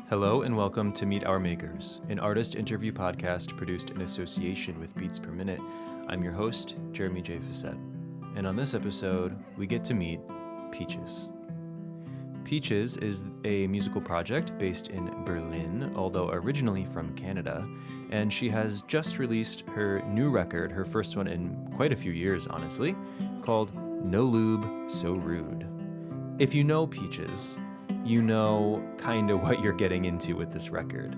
Hello and welcome to Meet Our Makers, an artist interview podcast produced in association with Beats Per Minute. I'm your host, Jeremy J. Facette, and on this episode, we get to meet Peaches. Peaches is a musical project based in Berlin, although originally from Canada, and she has just released her new record, her first one in quite a few years, honestly, called No Lube, So Rude. If you know Peaches, you know kind of what you're getting into with this record.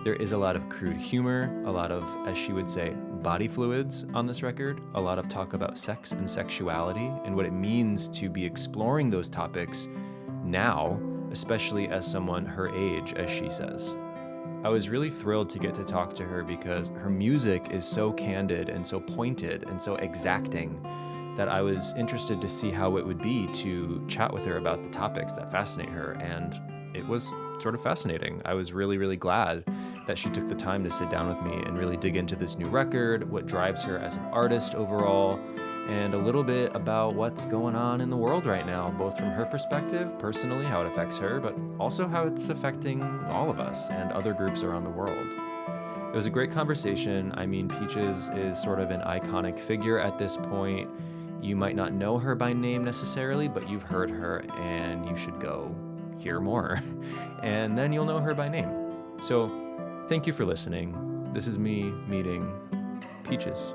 There is a lot of crude humor, a lot of, as she would say, body fluids on this record, a lot of talk about sex and sexuality and what it means to be exploring those topics now, especially as someone her age, as she says. I was really thrilled to get to talk to her because her music is so candid and so pointed and so exacting that I was interested to see how it would be to chat with her about the topics that fascinate her, and it was sort of fascinating. I was really, really glad that she took the time to sit down with me and really dig into this new record, what drives her as an artist overall, and a little bit about what's going on in the world right now, both from her perspective, personally, how it affects her, but also how it's affecting all of us and other groups around the world. It was a great conversation. I mean, Peaches is sort of an iconic figure at this point. You might not know her by name necessarily, but you've heard her and you should go hear more. And then you'll know her by name. So thank you for listening. This is me meeting Peaches.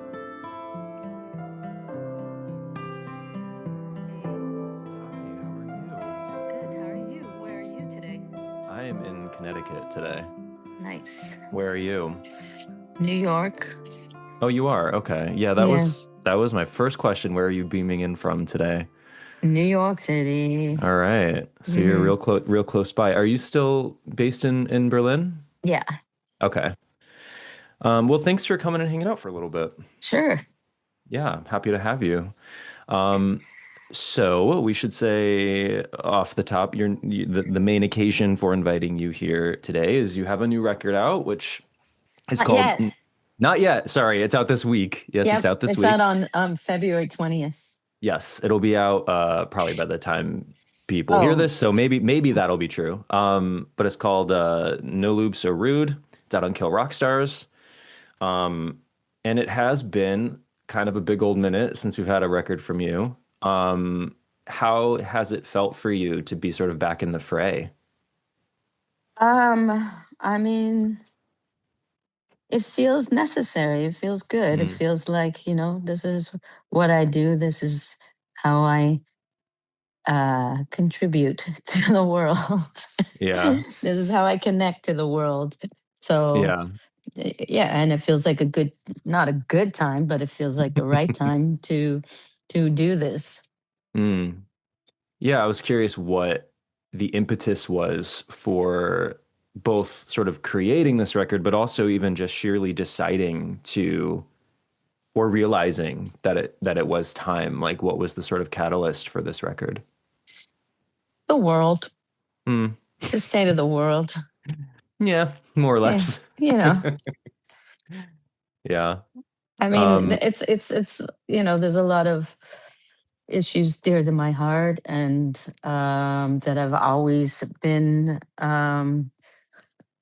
I am in Connecticut today. Nice. Where are you? New York. Oh, you are? Okay. Yeah, that was my first question. Where are you beaming in from today? New York City. All right. So you're real close by. Are you still based in Berlin? Yeah. Okay. Well, thanks for coming and hanging out for a little bit. Sure. Yeah, I'm happy to have you. So we should say off the top, the main occasion for inviting you here today is you have a new record out, which is Not called yet. Not Yet. Sorry, it's out this week. Yes, Yep, it's out this it's week. out on February 20th. Yes, it'll be out probably by the time people hear this, so maybe that'll be true. But it's called No Lube, So Rude. It's out on Kill Rock Stars. And it has been kind of a big old minute since we've had a record from you. How has it felt for you to be sort of back in the fray? I mean, it feels necessary. It feels good. It feels like, this is what I do. This is how I contribute to the world. Yeah. This is how I connect to the world. So yeah, and it feels like not a good time, but it feels like the right time to do this. Yeah, I was curious what the impetus was for both sort of creating this record, but also even just sheerly deciding to, or realizing that it was time. Like, what was the sort of catalyst for this record? The world. The state of the world. Yeah, more or less. Yeah. Yeah. I mean, it's there's a lot of issues dear to my heart, and that have always been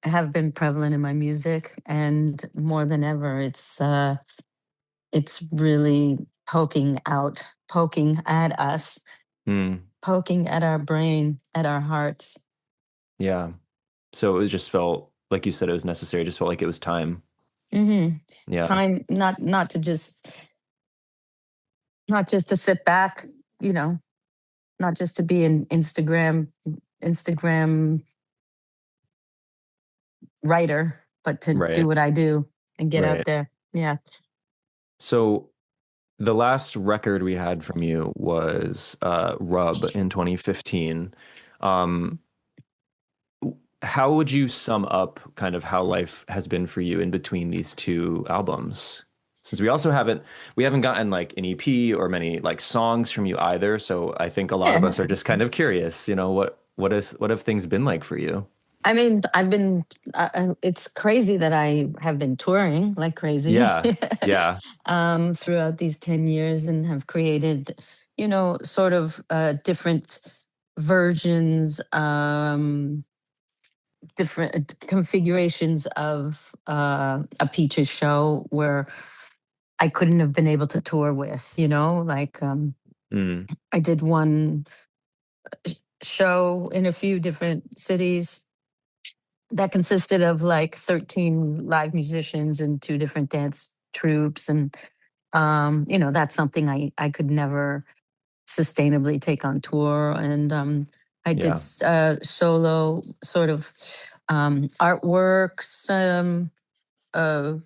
have been prevalent in my music, and more than ever, it's really poking at us, poking at our brain, at our hearts. Yeah. So it just felt, like you said, it was necessary. It just felt like it was time. Yeah. Time not to sit back, not just to be an Instagram writer, but to do what I do and get out there. Yeah. So the last record we had from you was Rub in 2015. How would you sum up kind of how life has been for you in between these two albums? Since we haven't gotten like an EP or many like songs from you either, so I think a lot of us are just kind of curious, what have things been like for you? I mean, I've been, it's crazy that I have been touring like crazy. Yeah. Throughout these 10 years, and have created, sort of different versions, different configurations of a Peaches show where I couldn't have been able to tour with, like I did one show in a few different cities that consisted of like 13 live musicians and two different dance troupes. And, that's something I could never sustainably take on tour. And I did Yeah. solo sort of artworks, a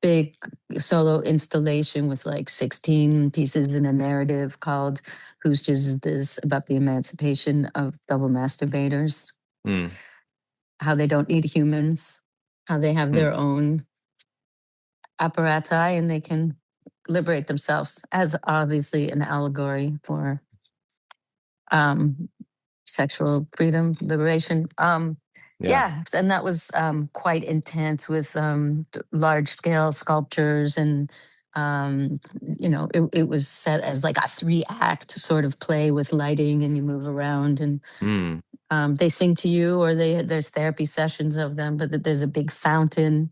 big solo installation with like 16 pieces in a narrative called Whose Jizz Is This, about the emancipation of double masturbators, Mm. how they don't need humans, how they have Mm. their own apparati and they can liberate themselves, as obviously an allegory for um, sexual freedom, liberation. Yeah. Yeah, and that was quite intense with large scale sculptures and it was set as like a 3-act sort of play with lighting and you move around and Mm. they sing to you or there's therapy sessions of them, but there's a big fountain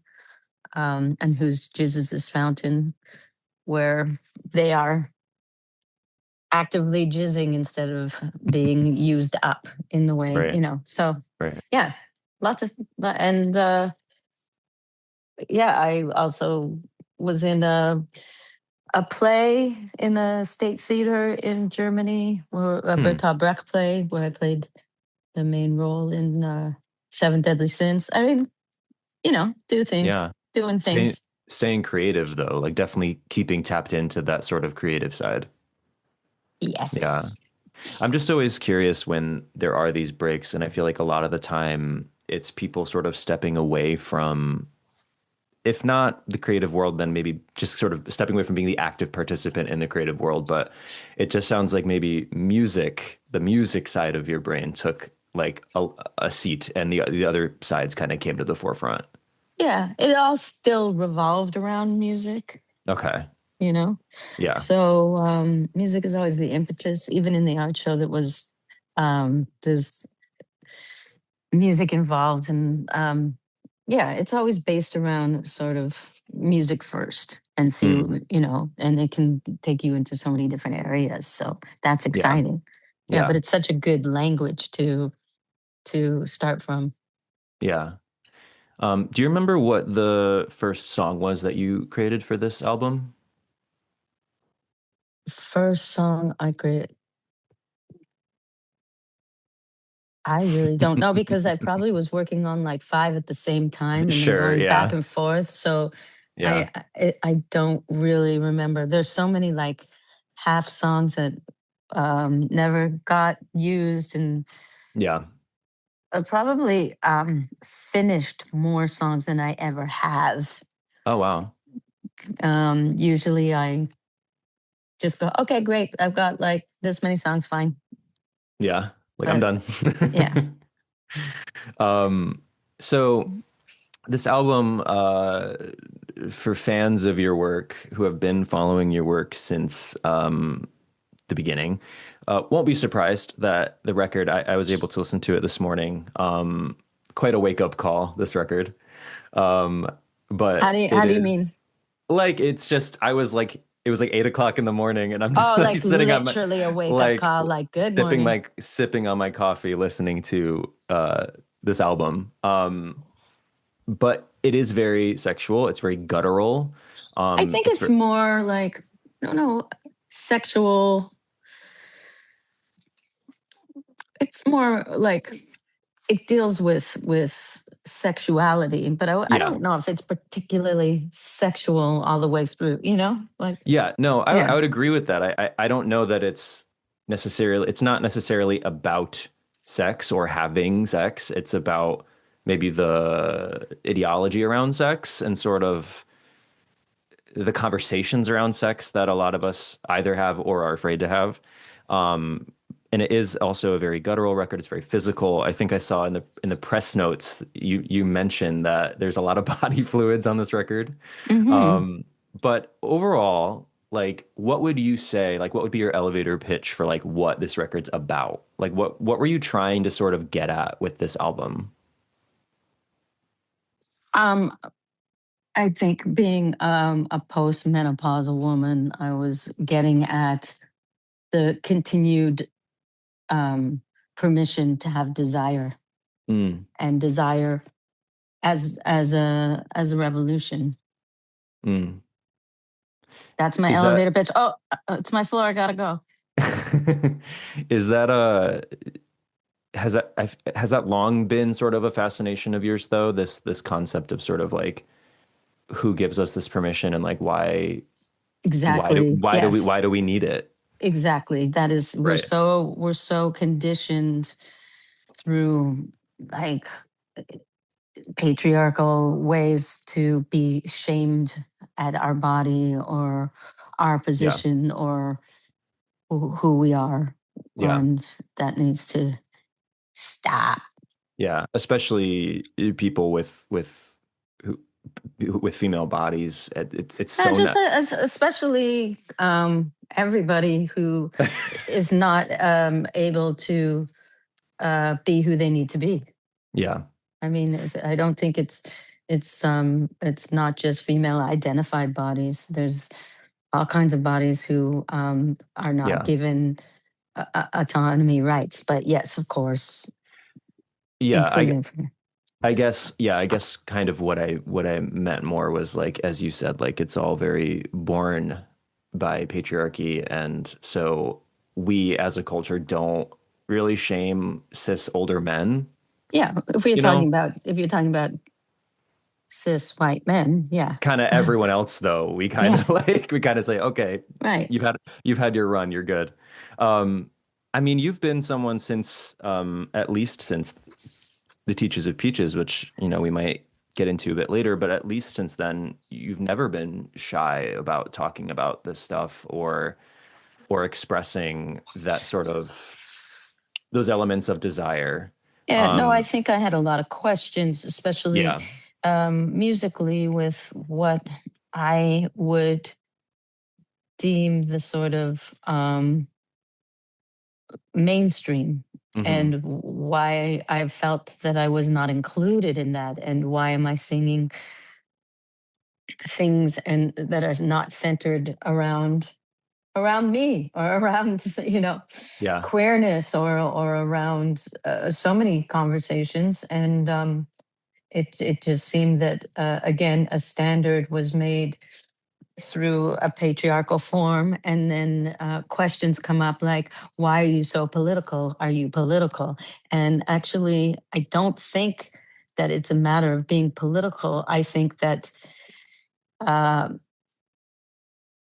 and Whose Jizz Is This fountain where they are actively jizzing instead of being used up in the way, Right. So Right. yeah, lots of and yeah, I also was in a play in the State Theater in Germany, or a Hmm. Bertolt Brecht play where I played the main role in Seven Deadly Sins. I mean, Yeah. doing Staying things. staying creative though, like definitely keeping tapped into that sort of creative side. Yeah. Yes. I'm just always curious when there are these breaks, and I feel like a lot of the time it's people sort of stepping away from, if not the creative world, then maybe just sort of stepping away from being the active participant in the creative world. But it just sounds like maybe the music side of your brain took like a seat, and the other sides kind of came to the forefront. Yeah, it all still revolved around music, Okay. you know? Yeah. So music is always the impetus, even in the art show that was there's music involved and yeah, it's always based around sort of music first and see, Hmm. and it can take you into so many different areas. So that's Yeah. exciting. Yeah, but Yeah. it's such a good language to start from. Yeah. Do you remember what the first song was that you created for this album? First song I created, I really don't know because I probably was working on like five at the same time and then Sure. going back Yeah. and forth. So Yeah. I don't really remember. There's so many like half songs that never got used, and Yeah. I probably finished more songs than I ever have. Oh, wow. Usually I just go, okay, great. I've got like this many songs, fine. Yeah. Like I'm But done. yeah. Um, so this album, for fans of your work who have been following your work since the beginning, won't be surprised that the record, I was able to listen to it this morning. Quite a wake up call, this record. Um, How but do you it how do you mean? is like, it's just, it was like 8 o'clock in the morning, and I'm just Oh, like like sitting on my, literally a wake up like call, like good morning. sipping on my coffee, listening to this album. But it is very sexual. It's very guttural. I think It's it's more like, no, no, sexual. It's more like it deals with sexuality, but I yeah, don't know if it's particularly sexual all the way through, Like, yeah. No, I yeah. would agree with that. I don't know that it's not necessarily about sex or having sex. It's about maybe the ideology around sex and sort of the conversations around sex that a lot of us either have or are afraid to have. Um, and it is also a very guttural record. It's very physical. I think I saw in the press notes you mentioned that there's a lot of body fluids on this record. Hmm. But overall, like, what would you say? Like, what would be your elevator pitch for like what this record's about? Like, what were you trying to sort of get at with this album? Um, I think being a postmenopausal woman, I was getting at the continued permission to have desire, Mm, and desire as a revolution. mm. That's my Is that elevator pitch. Oh, it's my floor. I gotta go. is that has that long been sort of a fascination of yours though? This concept of sort of like who gives us this permission and like Exactly. Yes. why do we need it? Exactly. That is, Right. we're so conditioned through like patriarchal ways to be shamed at our body or our Yeah. position or who we are, Yeah. and that needs to stop. Yeah. Especially people who with female bodies. It's so Just not. especially everybody who is not able to be who they need to be. Yeah. I mean, I don't think it's not just female identified bodies. There's all kinds of bodies who are not Yeah. given autonomy rights. But yes, of course, Yeah. including. I guess kind of what I meant more was like, as you said, like it's all very born by patriarchy. And so we as a culture don't really shame cis older men, Yeah, you know, if you're talking about cis white men, yeah, kind of everyone else though. We kind yeah, of like, we kind of say, okay, right. you've had your run, you're good. Um, I mean, you've been someone since, at least since the Teaches of Peaches, which, you know, we might get into a bit later, but at least since then, you've never been shy about talking about this stuff or expressing that sort of those elements of desire. Yeah, no, I Um, think I had a lot of questions, especially yeah, musically, with what I would deem the sort of mainstream, hmm, and why I felt that I was not included in that, and why am I singing things and that are not centered around me or around yeah, queerness or around so many conversations. And it just seemed that again a standard was made through a patriarchal form, and then questions come up like, why are you so political? Are you political? And actually, I don't think that it's a matter of being political. I think that uh,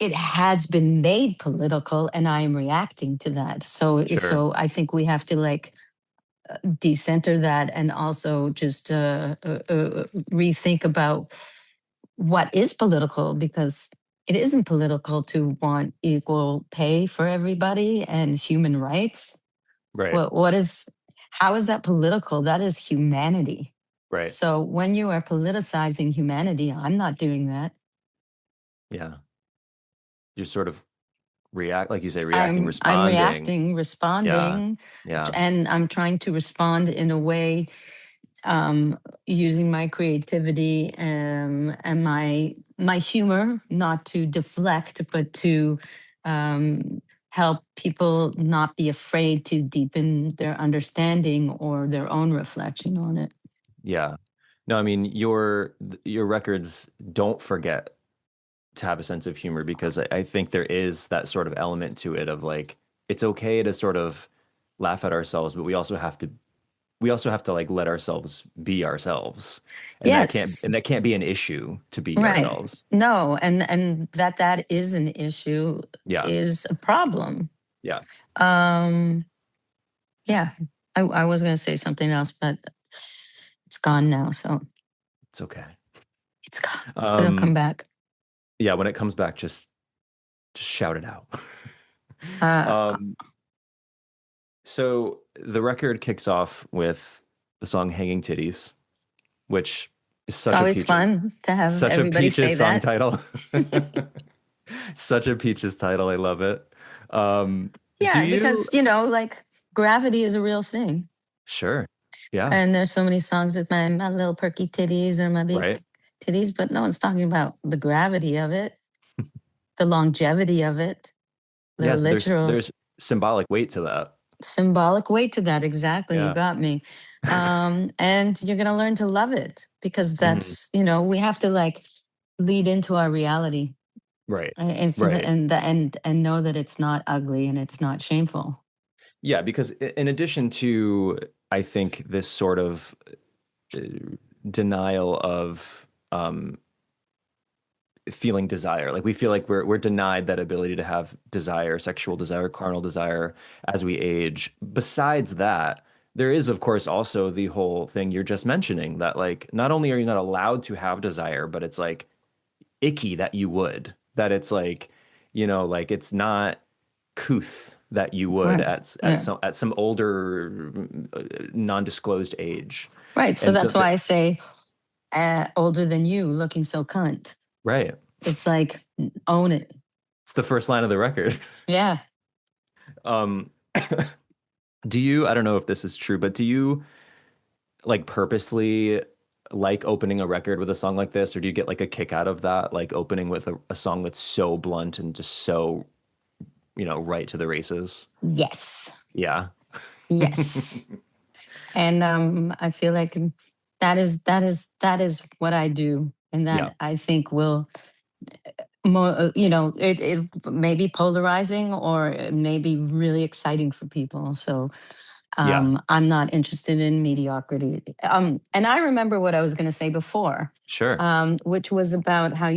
it has been made political, and I am reacting to that. sure, So I think we have to like decenter that, and also just rethink about what is political, because it isn't political to want equal pay for everybody and human rights. right, What is, how is that political? That is humanity. right, So when you are politicizing humanity, I'm not doing that. yeah. You're sort of react, like you say, reacting, I'm responding. reacting, Yeah, responding, yeah, and I'm trying to respond in a way, using my creativity, and my humor, not to deflect, but to help people not be afraid to deepen their understanding or their own reflection on it. yeah. No, I mean your records don't forget to have a sense of humor because I think there is that sort of element to it of like it's okay to sort of laugh at ourselves, but we also have to like let ourselves be ourselves. Yes, And that can't be an issue to be right. ourselves. No, and that is an issue, Yeah. is a problem. Yeah. Um, yeah, I was going to say something else, but it's gone now. So It's okay. it's gone. It'll come Um back. yeah, when it comes back, just shout it out. Uh, um so the record kicks off with the song Hanging Titties, which is it's always fun to have such a everybody Peaches say song that. title. Such a Peaches title. I love it. Do Yeah, you? because like gravity is a real thing. Sure. Yeah. And there's so many songs with my little perky titties or my big Right. titties, but no one's talking about the gravity of it, the longevity of it, the Yeah. So literal there's symbolic weight to that. symbolic weight to that. Exactly. You Yeah. got me. And you're going to learn to love it because Mhm. that's, we have to like lead into our reality Right. and, Right. and know that it's not ugly and it's not shameful. Yeah, because in addition to, I think, this sort of uh, denial of feeling desire, like we feel like we're denied that ability to have desire, sexual desire, carnal desire as we age. Besides that, there is, of course, also the whole thing you're just mentioning that, like, not only are you not allowed to have desire, but it's like icky that you would, that it's like, like it's not couth that you would Right. Yeah. at some older non-disclosed age. Right. So And so that's why I say older than you looking so cunt. right. It's like, own it. It's the first line of the record. Yeah. Um I don't know if this is true, but do you like purposely like opening a record with a song like this, or do you get like a kick out of that, like opening with a song that's so blunt and just so, right to the races? Yes. Yeah. Yes. And I feel like that is what I do, and Yeah. that I think will it may be polarizing or it may be really exciting for people. So Yeah. I'm not interested in mediocrity. And I remember what I was going to say before, Sure. which was about how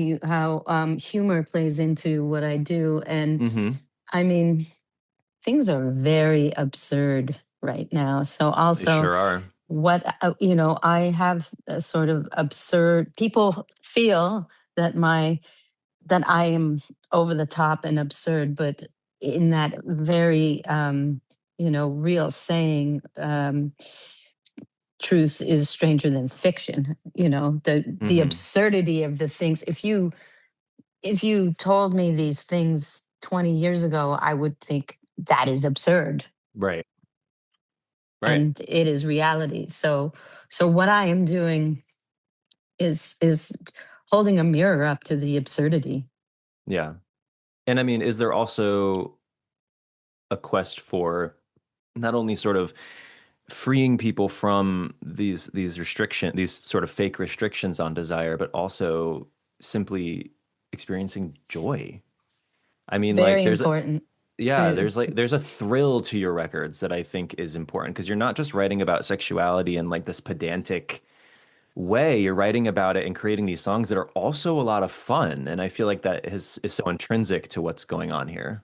humor plays into what I do. And Mm-hmm. I mean, things are very absurd right now. So They also, sure are. what I have a sort of absurd. People feel that I am over the top and absurd, but in that very real saying, truth is stranger than fiction. The Mm-hmm. absurdity of the things. If you told me these things 20 years ago, I would think that is absurd, Right. Right. and it is reality. So what I am doing is holding a mirror up to the absurdity. Yeah. And I mean, is there also a quest for not only sort of freeing people from these sort of fake restrictions on desire, but also simply experiencing joy? I mean, like Very important to there's a thrill to your records that I think is important, because you're not just writing about sexuality in like this pedantic way. You're writing about it and creating these songs that are also a lot of fun. And I feel like that is so intrinsic to what's going on here.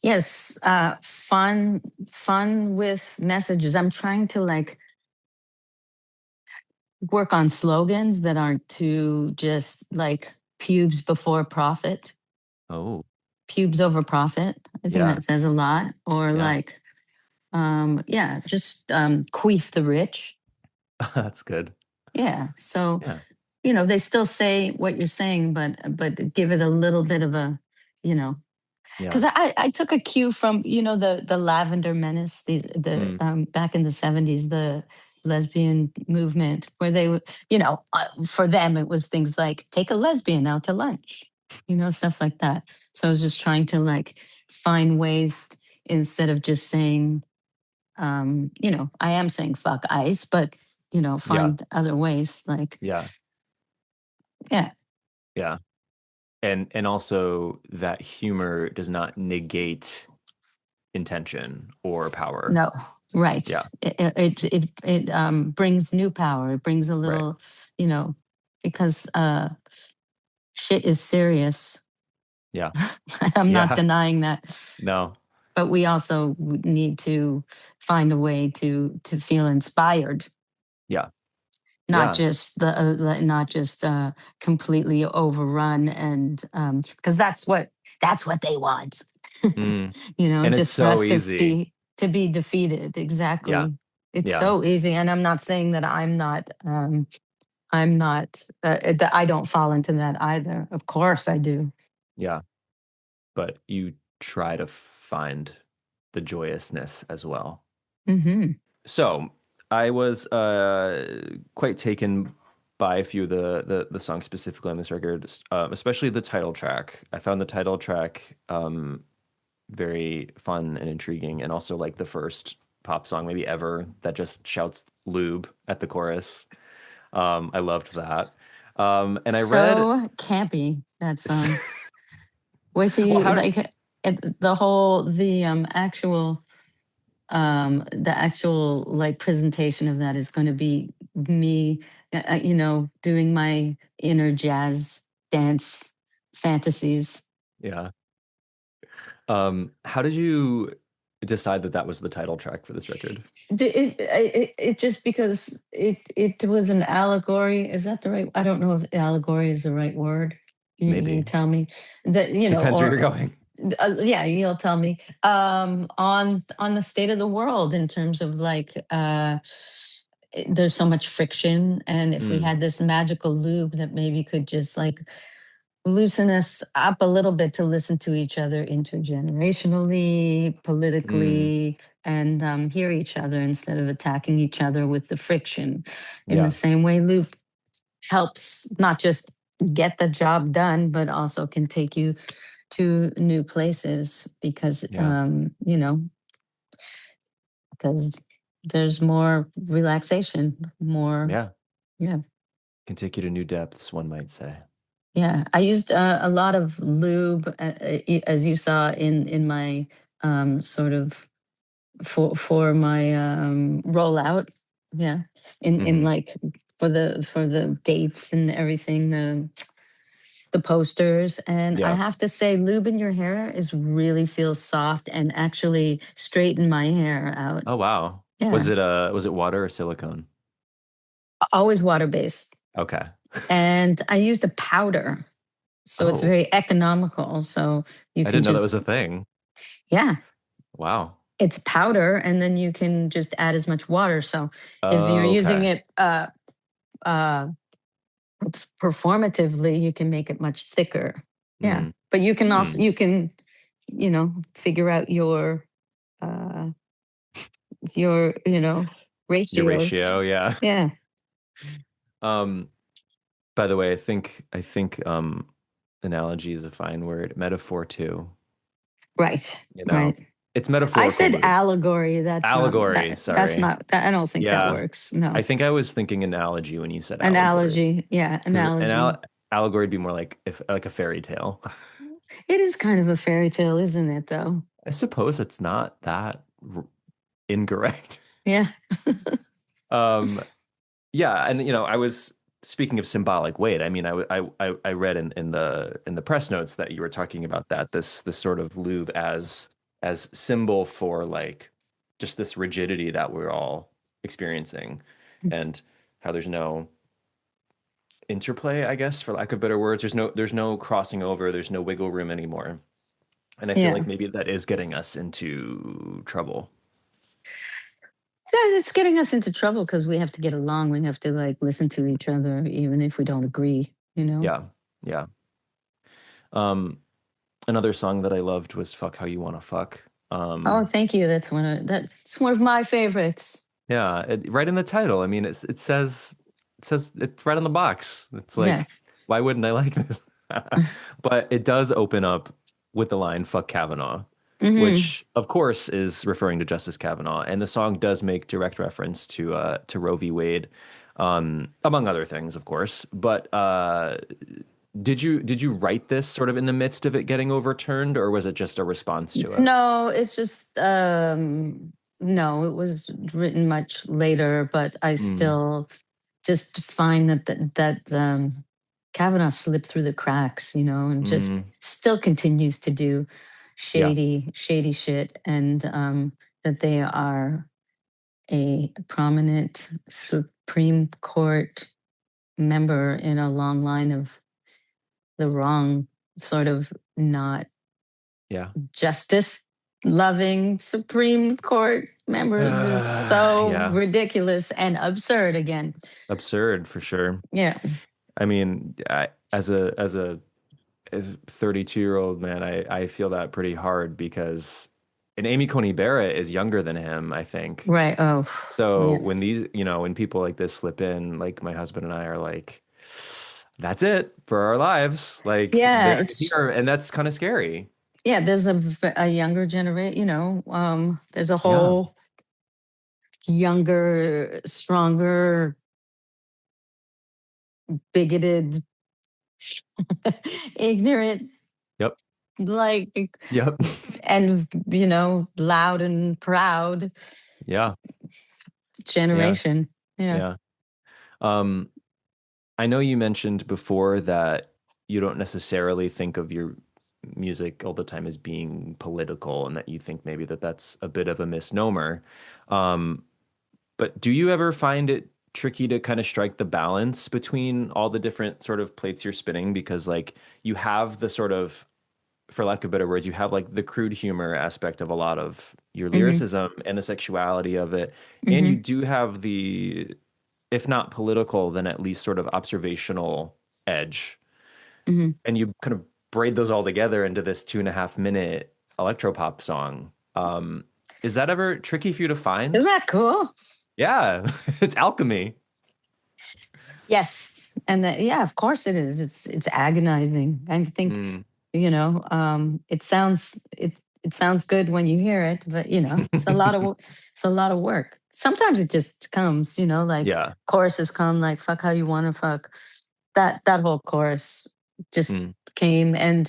yes, fun with messages. I'm trying to like work on slogans that aren't too just like pubes before profit, Oh, pubes over profit. I think yeah. that says a lot. Or Yeah. like, yeah, just queef the rich. That's good. Yeah. So, Yeah. they still say what you're saying, but give it a little bit of a, you know, Yeah. because I took a cue from the Lavender Menace, the Mm. back in the '70s, the lesbian movement, where they would, for them it was things like take a lesbian out to lunch, stuff like that. So I was just trying to like find ways, instead of just saying, I am saying fuck ice, but Yeah. find other ways, like, Yeah. yeah. Yeah. And also that humor does not negate intention or power. No, right. Yeah. It brings new power. It brings a Right. little, you know, because shit is serious. Yeah. I'm not Yeah. denying that, No. but we also need to find a way to feel inspired, Yeah. not Yeah. just not just completely overrun, and because that's what they want. Mm. And it's Just for so us to easy. be defeated. Yeah. Exactly. It's Yeah. so easy, and I'm not saying that I'm not that I don't fall into that either. Of course I do. Yeah. But you try to find the joyousness as well. Hmm. So I was quite taken by a few of the songs specifically on this record, especially the title track. I found the title track very fun and intriguing, and also like the first pop song maybe ever that just shouts "Lube" at the chorus. I loved that. And I read, So campy, that song. Wait till well, you how? like the whole the actual like presentation of that is going to be me doing my inner jazz dance fantasies. Yeah. How did you decide that that was the title track for this record? It just because it was an allegory. Is that the right? I don't know if allegory is the right word. You Maybe. tell me that, Depends where you're or going. yeah, you'll tell me on the state of the world in terms of like there's so much friction, and if we Mm, had this magical lube that maybe could just like loosen us up a little bit to listen to each other intergenerationally, mm, politically, and hear each other instead of attacking each other with the friction. In the yeah, same way, lube helps not just get the job done, but also can take you to new places because yeah, because there's more relaxation, more. yeah. Yeah, Can take you to new depths, one might say. yeah. I used a lot of lube, as you saw in my sort of for my rollout. Yeah, in Hmm. like for the dates and everything, the posters. And I Yeah. have to say, lube in your hair is really feels soft and actually straighten my hair out. Oh wow. Yeah, Was it water or silicone? always water based. Okay. And I used a powder, so it's Oh, very economical. So you I can didn't know that just, was a thing. yeah, Wow. it's powder, and then you can just add as much water. So if you're using Okay. it uh, performatively, you can make it much thicker. Yeah, Mm, but you can also mm. figure out uh, your Your ratios. ratio, yeah. Yeah, Um, by the way, I think analogy is a fine word. Metaphor too. right, You know, right. it's I metaphorical said lube. allegory. That's not Allegory, that. That's sorry. not that. I don't think that Yeah. works. No, I think I was thinking analogy when you said allegory. analogy. Yeah, Because analogy. allegory would be more like if like a fairy tale. It is kind of a fairy tale, isn't it? Though. I suppose it's not that incorrect. Yeah. Um, yeah, and I was speaking of symbolic weight. I mean, I read in the press notes that you were talking about that this sort of lube as symbol for like just this rigidity that we're all experiencing, and how there's no interplay, I guess, for lack of better words. There's no crossing over, there's no wiggle room anymore. And I feel Yeah. like maybe that is getting us into trouble. Yeah, it's getting us into trouble because we have to get along. We have to like listen to each other, even if we don't agree. Yeah. Yeah. Um, Another song that I loved was Fuck How You Wanna Fuck. Oh, Um, thank you. That's one of my favorites. yeah, right in the title. I mean, it says it's right on the box. It's Yeah. like, why wouldn't I like this? But it does open up with the line "Fuck Kavanaugh," Hmm. which of course is referring to Justice Kavanaugh, and the song does make direct reference to Roe v. Wade, among other things, of course. But did you write this sort of in the midst of it getting overturned, or was it just a response to it? No, it's just no, it was written much later, but I Mm, still just find that Kavanaugh slipped through the cracks, and just mm, still continues to do yeah, shady shit, and that they are a prominent Supreme Court member in a long line of the wrong sort of not yeah, justice loving Supreme Court members is so yeah. ridiculous and absurd again. Absurd for sure. Yeah. I mean, as a 32-year-old man, I feel that pretty hard because and Amy Coney Barrett is younger than him, I think. Right. Oh, So yeah. when these, when people like this slip in, like my husband and I are like, that's it for our lives. Like Yeah, they're it's here, and that's kind of scary. yeah, there's a younger generation, there's a Yeah. whole younger, stronger, bigoted, ignorant, Yep. like, Yep. and loud and proud Yeah. Yeah. generation. Yeah. Yeah. Um, I know you mentioned before that you don't necessarily think of your music all the time as being political, and that you think maybe that that's a bit of a misnomer. Um, but do you ever find it tricky to kind of strike the balance between all the different sort of plates you're spinning? Because like you have the sort of, for lack of better words, you have like the crude humor aspect of a lot of your Hmm. lyricism and the sexuality of it. And you Hmm. do have the, if not political, then at least sort of observational edge. Hmm. And you kind of braid those all together into this 2.5 minute electropop song. Is that ever tricky for you to Isn't find? that cool? Yeah, it's alchemy. Yes. And that, yeah, of course it is. It's agonizing. I think, Mm, it sounds good when you hear it, but it's a lot of work. Sometimes it just comes, like yeah. choruses come like fuck how you wanna fuck. That whole chorus just Mm, came, and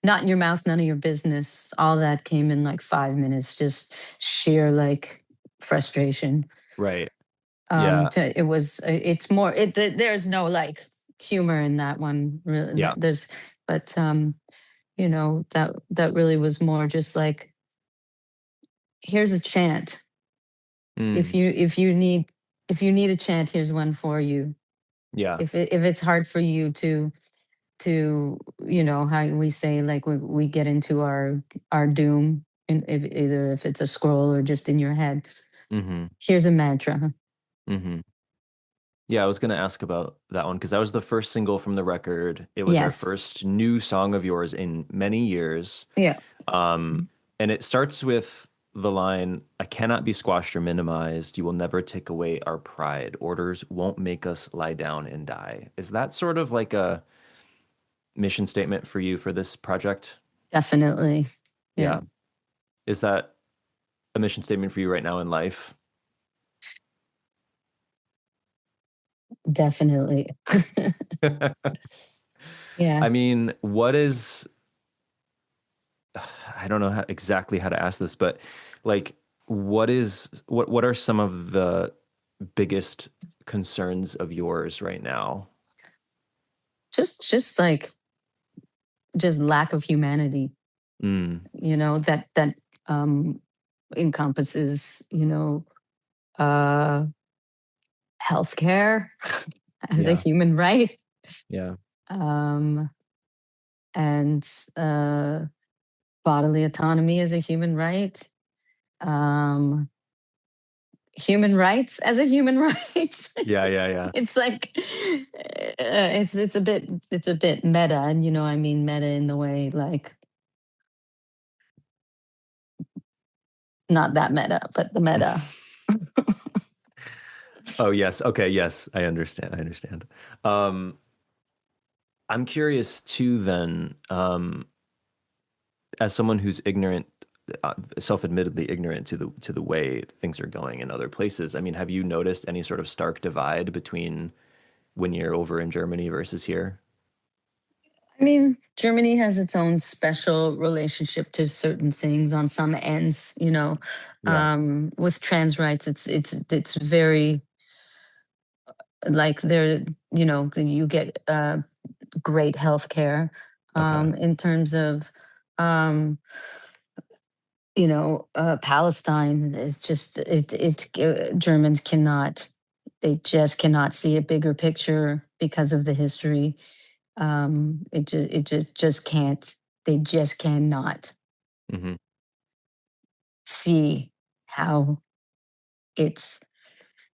not in your mouth, none of your business. All that came in like 5 minutes, just sheer like frustration. right. Yeah. It's more there's no like humor in that one really. Yeah. But that really was more just like, here's a chant. if Mm, you if you need if you need a chant, here's one for you. yeah. If it's hard for you to how we say, like, we get into our doom, and either if it's a scroll or just in your head, Mm-hmm. here's a mantra. Mm-hmm. Yeah, I was going to ask about that one because that was the first single from the record. It was our Yes. first new song of yours in many years. Yeah. Um, and it starts with the line, I cannot be squashed or minimized. You will never take away our pride. Orders won't make us lie down and die. Is that sort of like a mission statement for you for this project? Definitely. Yeah. Yeah. Is that a mission statement for you right now in life? Definitely. Yeah. I mean, what is, I don't know exactly how to ask this, but like, what are some of the biggest concerns of yours right now? Just like, just lack of humanity, Mm, that um encompasses, uh healthcare as a yeah, human right, yeah, um and uh bodily autonomy as a human right, um human rights as a human right. yeah, yeah, yeah. It's like, it's a bit meta, and I mean meta in the way, like, not that meta, but the meta. Oh, yes. Okay, yes, I understand. I understand. Um, I'm curious too, then, as someone who's ignorant, self-admittedly ignorant to the way things are going in other places. I mean, have you noticed any sort of stark divide between when you're over in Germany versus here? I mean, Germany has its own special relationship to certain things on some ends. Yeah. With trans rights, it's very, like, there. You get great health care, Okay. in terms of, um, Palestine. It's just, Germans cannot, they just cannot see a bigger picture because of the history. It just can't. They just cannot Hmm. see how it's.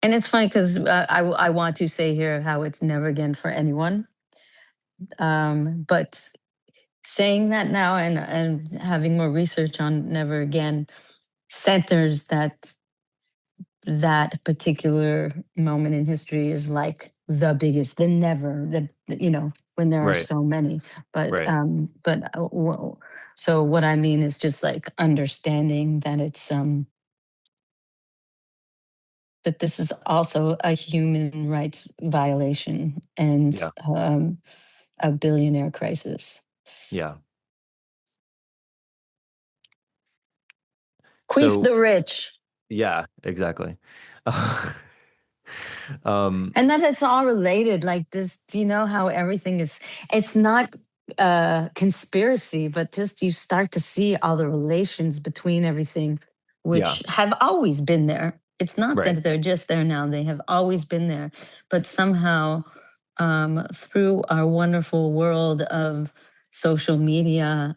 And it's funny because, I want to say here how it's never again for anyone. But saying that now and having more research on Never Again centers that particular moment in history is like the biggest, the never, when there are Right. so many. But Right. so what I mean is just like understanding that it's that this is also a human rights violation and Yeah. a billionaire crisis. Yeah. Queef So the rich. yeah, exactly. um, And that it's all related. Like this, do you know how everything is? It's not conspiracy, but just you start to see all the relations between everything, yeah. which have always been there. It's not Right. that they're just there now, they have always been there. But somehow, through our wonderful world of social media,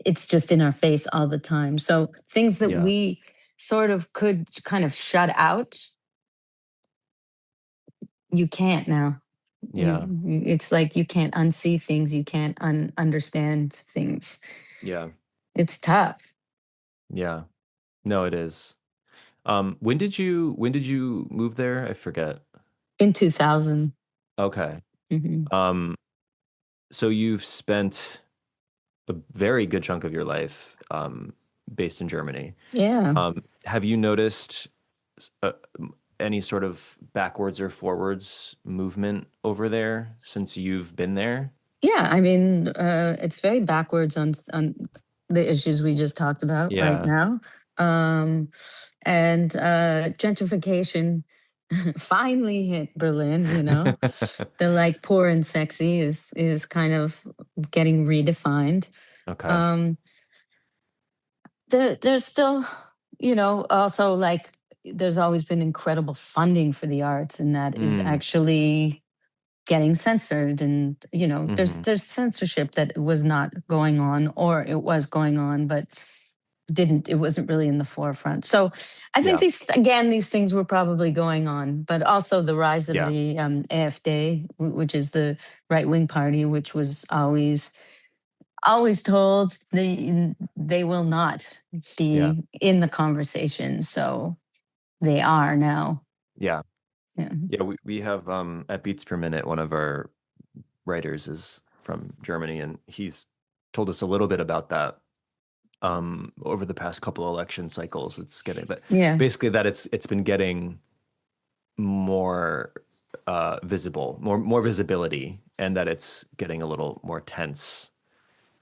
it's just in our face all the time. So things that Yeah. we sort of could kind of shut out, you can't now. Yeah. It's like you can't unsee things, you can't understand things. Yeah. It's tough. Yeah. No, it is. When did you move there? I forget. In 2000. Okay. Hmm. Um, so you've spent a very good chunk of your life based in Germany. Yeah. Have you noticed uh, any sort of backwards or forwards movement over there since you've been there? Yeah, I mean, it's very backwards on the issues we just talked about right Yeah. now. And gentrification finally hit Berlin, The like poor and sexy is kind of getting redefined. Okay. Um, there's still, also like there's always been incredible funding for the arts, and that is Mm. actually getting censored. And Hmm. there's censorship that was not going on, or it was going on, but it wasn't really in the forefront. So I think Yeah. these things were probably going on, but also the rise of Yeah. the AfD, which is the right wing party, which was always told they will not Yeah. be in the conversation. So they are now. Yeah. Yeah. Yeah. We have at Beats Per Minute, one of our writers is from Germany, and he's told us a little bit about that over the past couple of election cycles. It's getting that Yeah. basically that it's been getting more visible, more visibility, and that it's getting a little more tense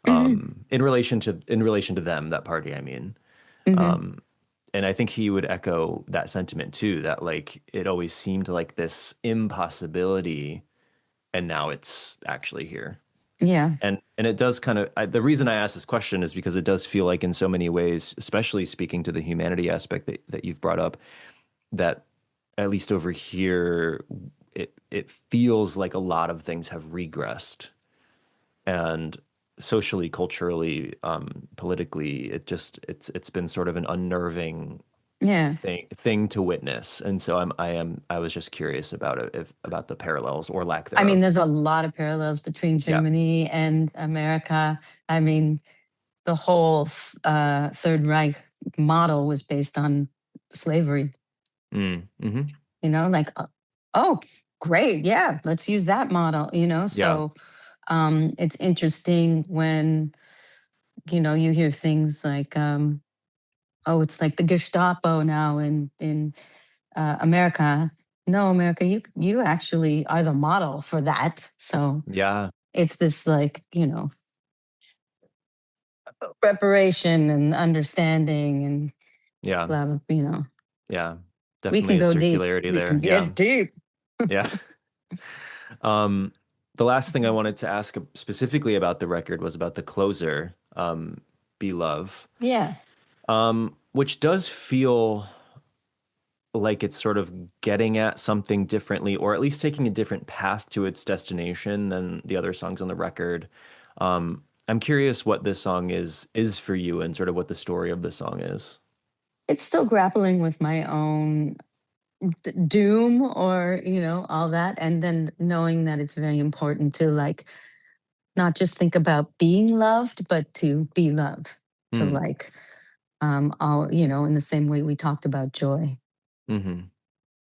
Hmm. in relation to them, that party, I mean. Hmm. Um, and I think he would echo that sentiment too, that like it always seemed like this impossibility, and now it's actually here. Yeah. And it does kind of the reason I asked this question is because it does feel like in so many ways, especially speaking to the humanity aspect that you've brought up, that at least over here, it feels like a lot of things have regressed, and socially, culturally, politically, it's been sort of an unnerving Yeah. thing to witness. And so I was just curious about it, if about the parallels or lack I mean, thereof. there's a lot of parallels between Yeah. Germany and America. I mean, the whole Third Reich model was based on slavery. Mm, hmm. Like, oh, great, yeah, let's use that model. Yeah. So it's interesting when you hear things like, oh, it's like the Gestapo now in America. No, America, you actually are the model for that. So Yeah. it's this like preparation and understanding and Yeah. blah blah. Yeah. We can Definitely a go deep. circularity We there. can Yeah. get deep. Yeah. Um, the last thing I wanted to ask specifically about the record was about the closer, Be Love, Yeah. which does feel like it's sort of getting at something differently, or at least taking a different path to its destination than the other songs on the record. I'm curious what this song is for you, and sort of what the story of the song is. It's still grappling with my own doom, or all that, and then knowing that it's very important to like not just think about being loved, but to be loved, to Mm. like, all, you know, in the same way we talked about joy. Mm-hmm.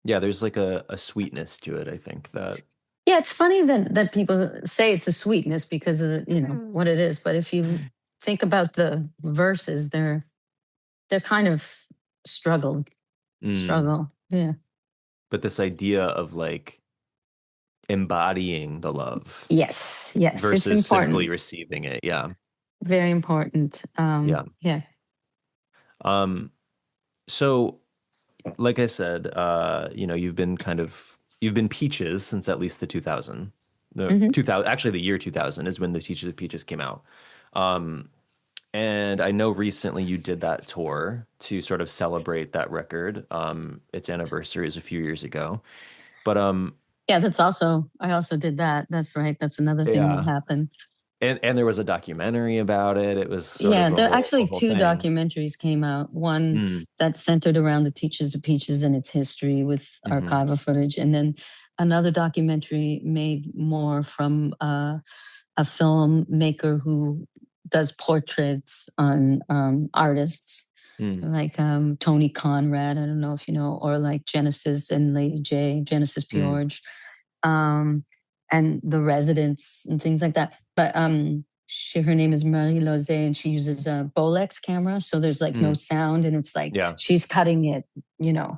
Yeah, there's like a sweetness to it, I think that. Yeah, it's funny that people say it's a sweetness because of the, you know, what it is. But if you think about the verses, they're kind of struggle, Mm. struggle. Yeah. But this idea of like embodying the love Yes, yes, it's versus simply important. receiving it. Yeah. Very important. Yeah. Yeah. Um, so like I said, you've been Peaches since at least the 2000. The Hmm. 2000, actually the year 2000 is when the Teachers of Peaches came out. Um, and I know recently you did that tour to sort of celebrate that record. Its anniversary is a few years ago. But Yeah, that's also, I also did that. That's right. That's another thing that yeah. happened. And there was a documentary about it. It was sort Yeah, of there a actually whole two thing. documentaries came out. One Mm, that centered around the Teachers of Peaches and its history with hmm. archival footage, and then another documentary made more from a filmmaker who does portraits on artists Mm, like Tony Conrad. I don't know if you know, or like Genesis and Lady J, Genesis mm, George, um, and the Residents and things like that. But her name is Marie Loze, and she uses a Bolex camera, so there's like no mm. sound, and it's like Yeah. she's cutting it, you know,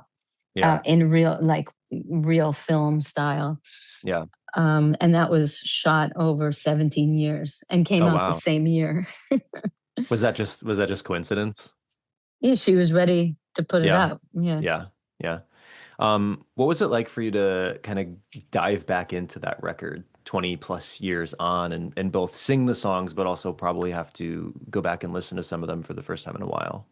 Yeah. in real, like real film style. Yeah. And that was shot over 17 years and came Oh, out the wow. same year. Was that just coincidence? Yeah, she was ready to put it Yeah. out. Yeah. Yeah. Yeah. What was it like for you to kind of dive back into that record 20 plus years on and both sing the songs, but also probably have to go back and listen to some of them for the first time in a while?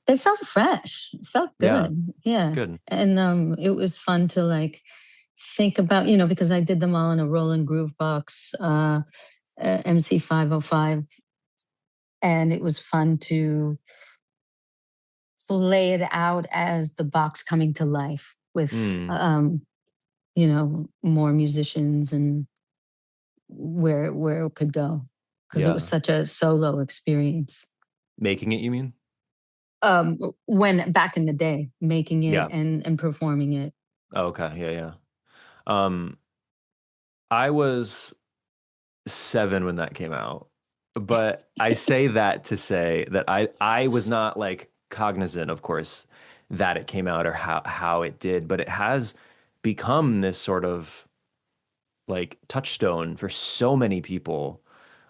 They felt fresh. It felt Yeah. good. Yeah. Good. And it was fun to like think about, you know, because I did them all in a Roland Groove box, MC 505. And it was fun to lay it out as the box coming to life with, Mm, you know, more musicians and where it could go. Because it was yeah. such a solo experience. Making it, you mean? When back in the day, making it Yeah. and performing it. Oh, okay. Yeah. Yeah. Um, I was 7 when that came out. But I say that to say that I was not like cognizant, of course, that it came out or how it did, but it has become this sort of like touchstone for so many people.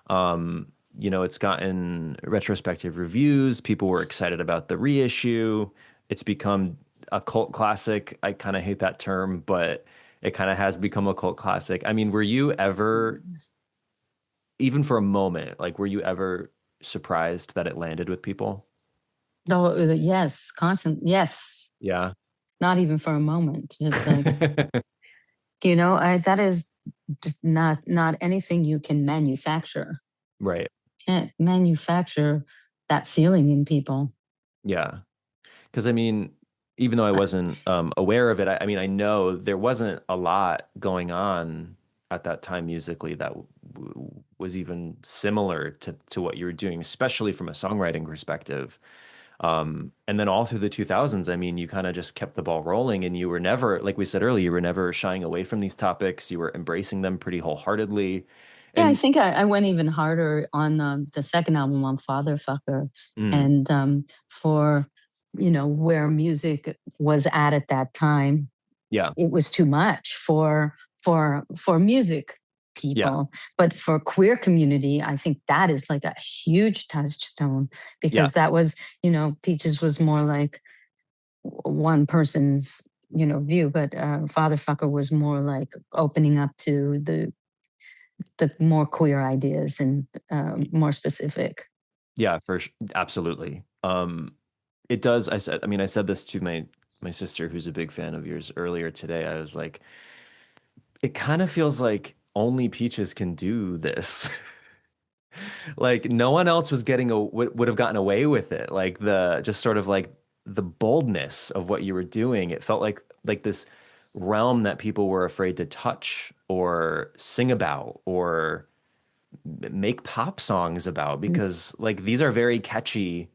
It's gotten retrospective reviews. People were excited about the reissue. It's become a cult classic. I kind of hate that term, but it kind of has become a cult classic. I mean, were you ever even for a moment, like were you ever surprised that it landed with people? No, yes, constant, yes. Yeah. Not even for a moment. Just like, you know, that is just not anything you can manufacture. Right. Can't manufacture that feeling in people. Yeah. Because I mean, even though I wasn't aware of it, I mean, I know there wasn't a lot going on at that time musically that was even similar to what you were doing, especially from a songwriting perspective. And then all through the 2000s, I mean, you kind of just kept the ball rolling and you were never, like we said earlier, you were never shying away from these topics. You were embracing them pretty wholeheartedly. Yeah, I And think I went even harder on the second album on Fatherfucker, mm, and for you know where music was at that time, yeah, it was too much for music yeah, people, but for queer community, I think that is like a huge touchstone yeah, because that was, you know, Peaches was more like one person's, you know, view, but Fatherfucker was more like opening up to the more queer ideas and more specific. yeah, absolutely. It does. I mean, I said this to my sister, who's a big fan of yours earlier today. I was like, it kind of feels like only Peaches can do this. Like no one else was would have gotten away with it. Like the just sort of like the boldness of what you were doing. It felt like this realm that people were afraid to touch or sing about or make pop songs about, because like these are very catchy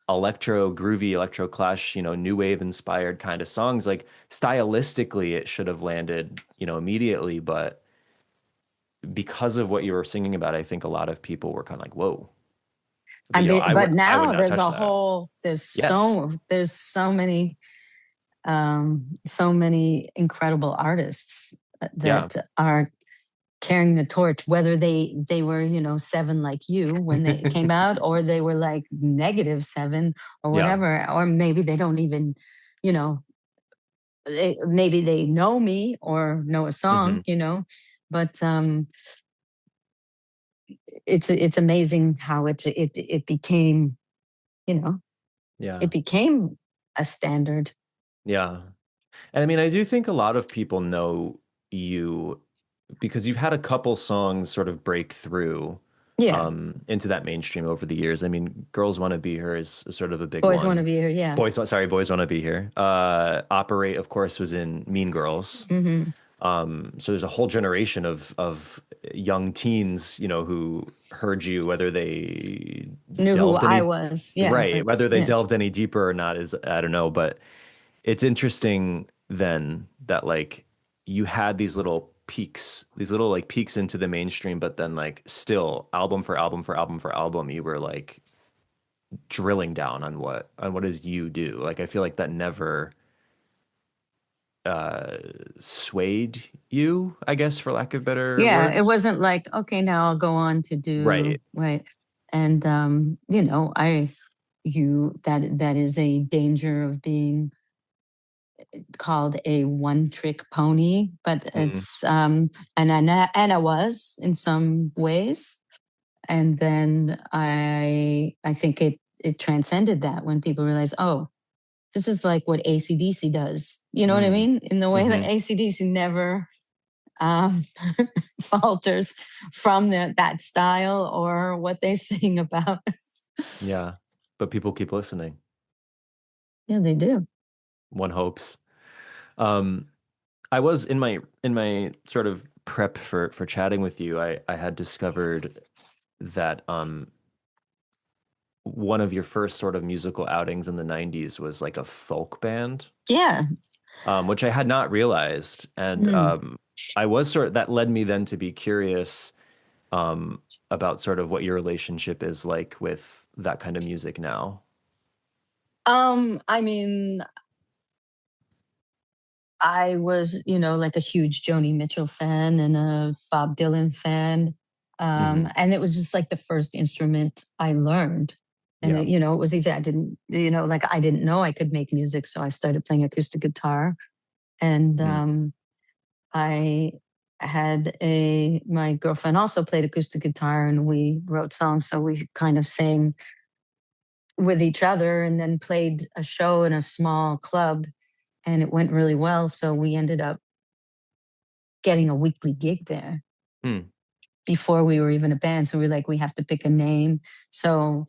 electro groovy electro-clash, new wave inspired kind of songs. Like stylistically it should have landed, immediately, but because of what you were singing about, I think a lot of people were kind of like, whoa. But, But I would now not there's touch a that. whole Yes. there's so many incredible artists Yeah. that are carrying the torch, whether they were, seven like you when they came out, or they were like -7 or Yeah. whatever, or maybe they don't even, you know maybe they know me or know a Hmm. song, but it's amazing how it became, you know Yeah. it became a standard. Yeah. And I mean, I do think a lot of people know you because you've had a couple songs sort of break through Yeah. into that mainstream over the years. I mean, Girls Wanna Be Here is sort of a big Boys Want to one. Be Here. Yeah. Boys Wanna Be Here. Operate, of course, was in Mean Girls. Hmm. So there's a whole generation of young teens, who heard you, whether they Knew who delved I any was. Yeah. right, But whether they yeah. delved any deeper or not is I don't know, but it's interesting then that like you had these little peaks, these little like peaks into the mainstream, but then like still album for album for album for album, you were like drilling down on what is you do. Like I feel like that never uh swayed you, I guess, for lack of better Yeah, it words. wasn't like, okay, now I'll go on to do Right. right. And I you that is a danger of being called a one trick pony, but Mm, it's and I was in some ways. And then I think it transcended that when people realize, oh, this is like what ACDC does. You know what I mm, mean? In the way that hmm. ACDC never um, falters from that style or what they sing about. Yeah. But people keep listening. Yeah, they do. One hopes. Um, I was in my sort of prep for chatting with you. I had discovered that one of your first sort of musical outings in the 90s was like a folk band, Yeah. which I had not realized. And Mm. I was sort of that led me then to be curious um, about sort of what your relationship is like with that kind of music now. I mean, I was, like a huge Joni Mitchell fan and a Bob Dylan fan. Hmm. And it was just like the first instrument I learned. And Yeah. it was easy. I didn't, like I didn't know I could make music. So I started playing acoustic guitar. And Mm. I had my girlfriend also played acoustic guitar and we wrote songs. So we kind of sang with each other and then played a show in a small club and it went really well. So we ended up getting a weekly gig there Mm. before we were even a band. So we are like, we have to pick a name. So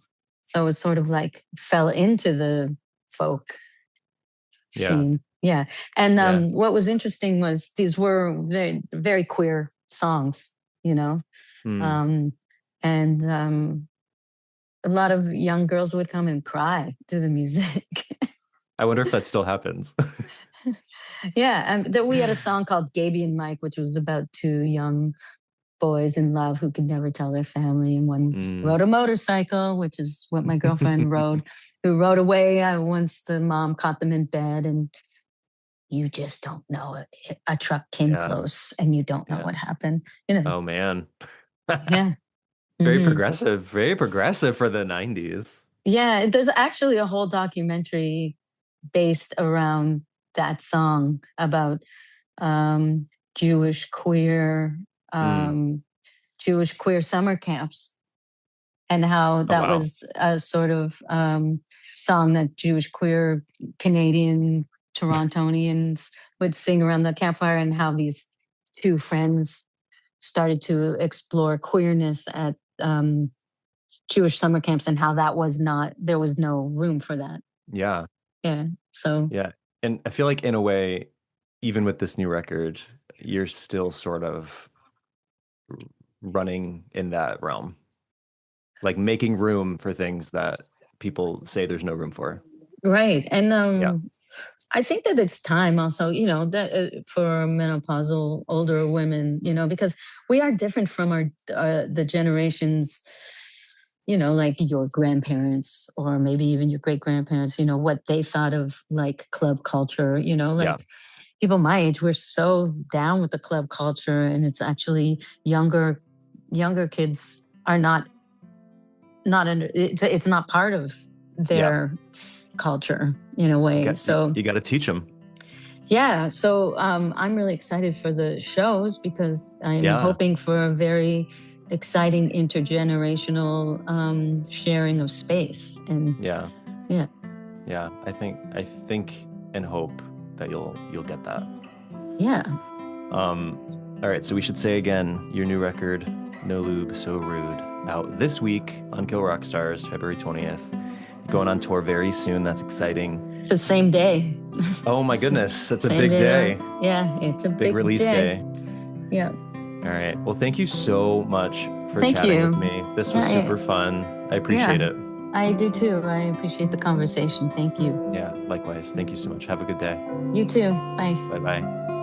it sort of like fell into the folk Yeah. scene. Yeah. And Yeah. what was interesting was these were very, very queer songs, you know, Mm. um, and a lot of young girls would come and cry to the music. I wonder if that still happens. Yeah. And we had a song called Gaby and Mike, which was about two young boys in love who could never tell their family. And one Mm. rode a motorcycle, which is what my girlfriend rode, who rode away once the mom caught them in bed. And you just don't know. A truck came Yeah. close and you don't know Yeah. what happened. Oh man. Yeah. Hmm. Very progressive for the 90s. Yeah. There's actually a whole documentary based around that song about um, Jewish queer Mm. um, Jewish queer summer camps and how Oh that wow. was a sort of song that Jewish queer Canadian Torontonians would sing around the campfire, and how these two friends started to explore queerness at Jewish summer camps, and how that was not there was no room for that. Yeah. Yeah. So Yeah. And I feel like in a way, even with this new record, you're still sort of running in that realm, like making room for things that people say there's no room for. Right. And Yeah. I think that it's time also, that for menopausal older women, because we are different from the generations, like your grandparents or maybe even your great grandparents, what they thought of like club culture, like Yeah. people my age, we're so down with the club culture, and it's actually younger kids are it's not part of their culture in a way. So you got to teach them. yeah. So I'm really excited for the shows because I'm hoping for a very exciting intergenerational sharing of space. And yeah. I think and hope that you'll get that. Yeah. All right. So we should say again, your new record, No Lube, So Rude, out this week on Kill Rock Stars, February 20th. Going on tour very soon. That's exciting. It's the same day. Oh my goodness. That's a big day. Yeah, it's a big release day. Yeah. All right. Well, thank you so much for chatting with me. This was super fun. I appreciate it. I do too. I appreciate the conversation. Thank you. Yeah, likewise. Thank you so much. Have a good day. You too. Bye. Bye-bye.